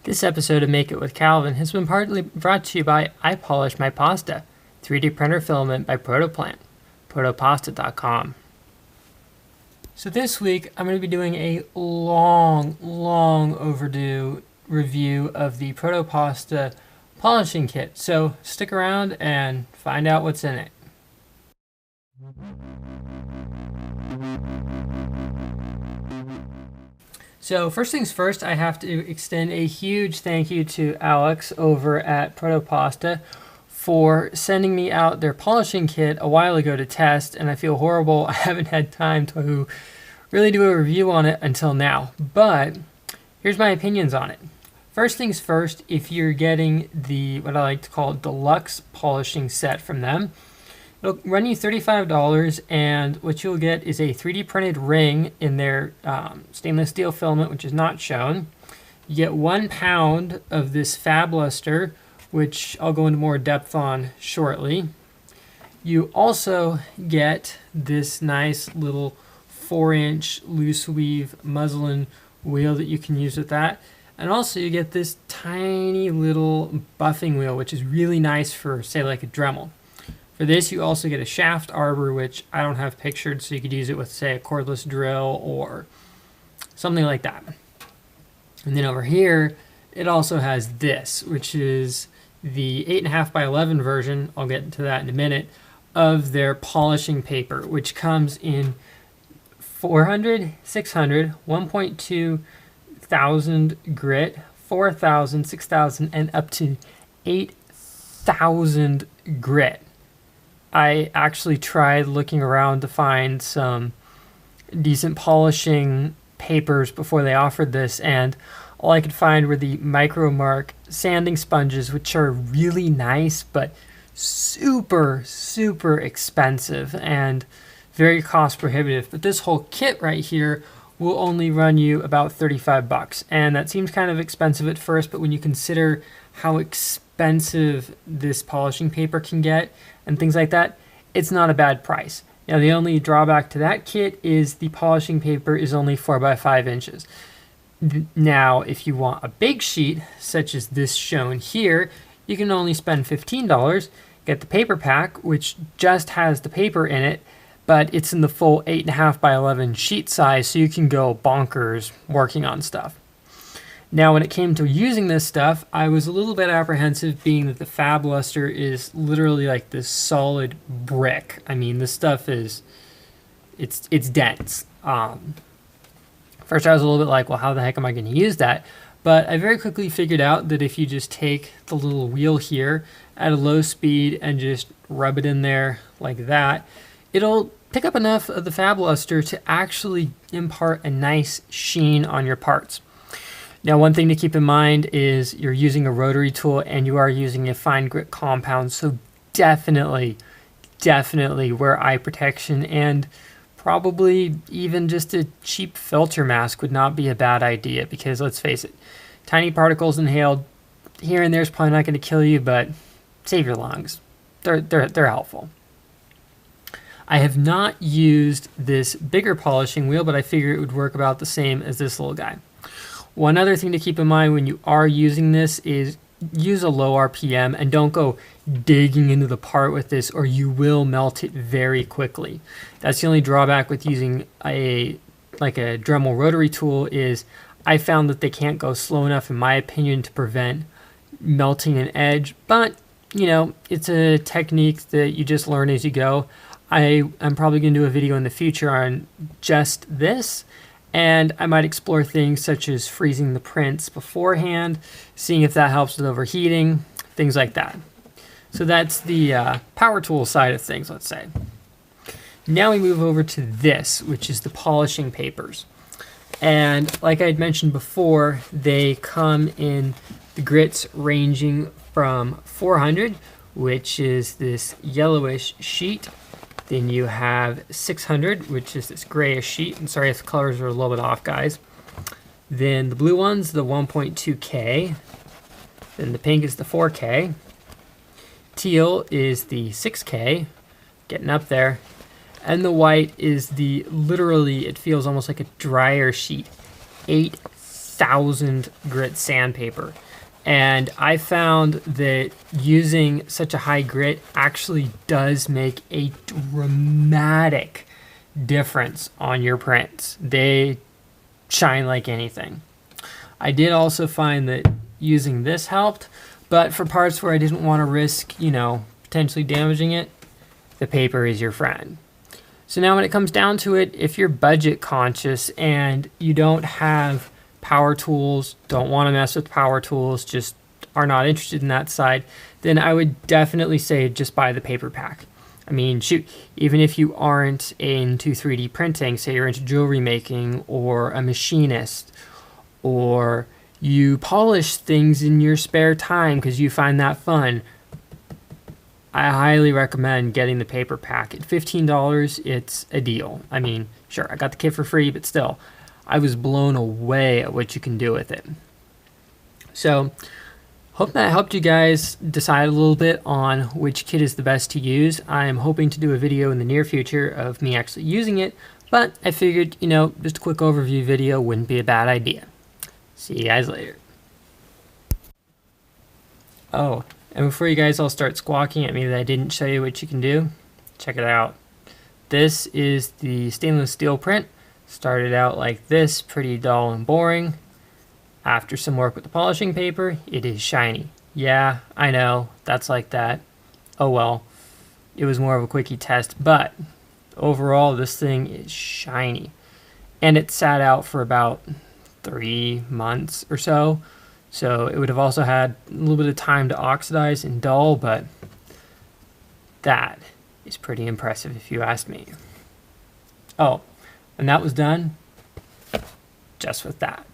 This episode of Make It with Calvin has been partly brought to you by I Polish My Pasta, 3D printer filament by Protoplant, protopasta.com. So this week I'm going to be doing a long overdue review of the Proto Pasta polishing kit. So stick around and find out what's in it. So first things first, I have to extend a huge thank you to Alex over at Proto Pasta for sending me out their polishing kit a while ago to test, and I feel horrible I haven't had time to really do a review on it until now. But here's my opinions on it. First things first, if you're getting the what I like to call deluxe polishing set from them, it'll run you $35, and what you'll get is a 3D printed ring in their stainless steel filament, which is not shown. You get 1 pound of this fab luster, which I'll go into more depth on shortly. You also get this nice little 4-inch loose weave muslin wheel that you can use with that. And also you get this tiny little buffing wheel, which is really nice for, say, like a Dremel. For this, you also get a shaft arbor, which I don't have pictured, so you could use it with, say, a cordless drill or something like that. And then over here, it also has this, which is the 8.5 by 11 version, I'll get into that in a minute, of their polishing paper, which comes in 400, 600, 1.2 thousand grit, 4,000, 6,000, and up to 8,000 grit. I actually tried looking around to find some decent polishing papers before they offered this, and all I could find were the Micromark sanding sponges, which are really nice but super expensive and very cost prohibitive. But this whole kit right here will only run you about $35, and that seems kind of expensive at first, but when you consider how expensive this polishing paper can get and things like that, it's not a bad price. Now, the only drawback to that kit is the polishing paper is only 4 by 5 inches. Now, if you want a big sheet, such as this shown here, you can only spend $15, get the paper pack, which just has the paper in it, but it's in the full 8.5 by 11 sheet size, so you can go bonkers working on stuff. Now, when it came to using this stuff, I was a little bit apprehensive, being that the fab luster is literally like this solid brick. I mean, this stuff is, it's dense. First I was a little bit like, well, how the heck am I going to use that? But I very quickly figured out that if you just take the little wheel here at a low speed and just rub it in there like that, it'll pick up enough of the fab luster to actually impart a nice sheen on your parts. Now, one thing to keep in mind is you're using a rotary tool and you are using a fine grit compound, so definitely wear eye protection, and probably even just a cheap filter mask would not be a bad idea, because let's face it, tiny particles inhaled here and there is probably not going to kill you, but save your lungs. They're helpful. I have not used this bigger polishing wheel, but I figure it would work about the same as this little guy. One other thing to keep in mind when you are using this is use a low RPM and don't go digging into the part with this, or you will melt it very quickly. That's the only drawback with using a Dremel rotary tool, is I found that they can't go slow enough, in my opinion, to prevent melting an edge. But, you know, it's a technique that you just learn as you go. I'm probably going to do a video in the future on just this, and I might explore things such as freezing the prints beforehand, seeing if that helps with overheating, things like that. So that's the power tool side of things, let's say. Now we move over to this, which is the polishing papers. And like I had mentioned before, they come in the grits ranging from 400, which is this yellowish sheet. Then you have 600, which is this grayish sheet. And sorry if the colors are a little bit off, guys. Then the blue one's the 1.2K. Then the pink is the 4K. Teal is the 6K, getting up there. And the white is the, literally, it feels almost like a dryer sheet, 8 1,000 grit sandpaper. And I found that using such a high grit actually does make a dramatic difference on your prints. They shine like anything. I did also find that using this helped, but for parts where I didn't want to risk, potentially damaging it, the paper is your friend. So now when it comes down to it, if you're budget conscious and you don't have power tools, don't want to mess with power tools, just are not interested in that side, then I would definitely say just buy the paper pack. I mean, shoot, even if you aren't into 3D printing, say you're into jewelry making or a machinist, or you polish things in your spare time because you find that fun, I highly recommend getting the paper pack. At $15, it's a deal. I mean, sure, I got the kit for free, but still, I was blown away at what you can do with it. So, hope that helped you guys decide a little bit on which kit is the best to use. I am hoping to do a video in the near future of me actually using it, but I figured, just a quick overview video wouldn't be a bad idea. See you guys later. Oh, and before you guys all start squawking at me that I didn't show you what you can do, check it out. This is the stainless steel print. Started out like this, pretty dull and boring. After some work with the polishing paper, it is shiny. Yeah, I know, that's like that. Oh well, it was more of a quickie test, but overall this thing is shiny. And it sat out for about 3 months or so. So it would have also had a little bit of time to oxidize and dull, but that is pretty impressive if you ask me. Oh, and that was done just with that.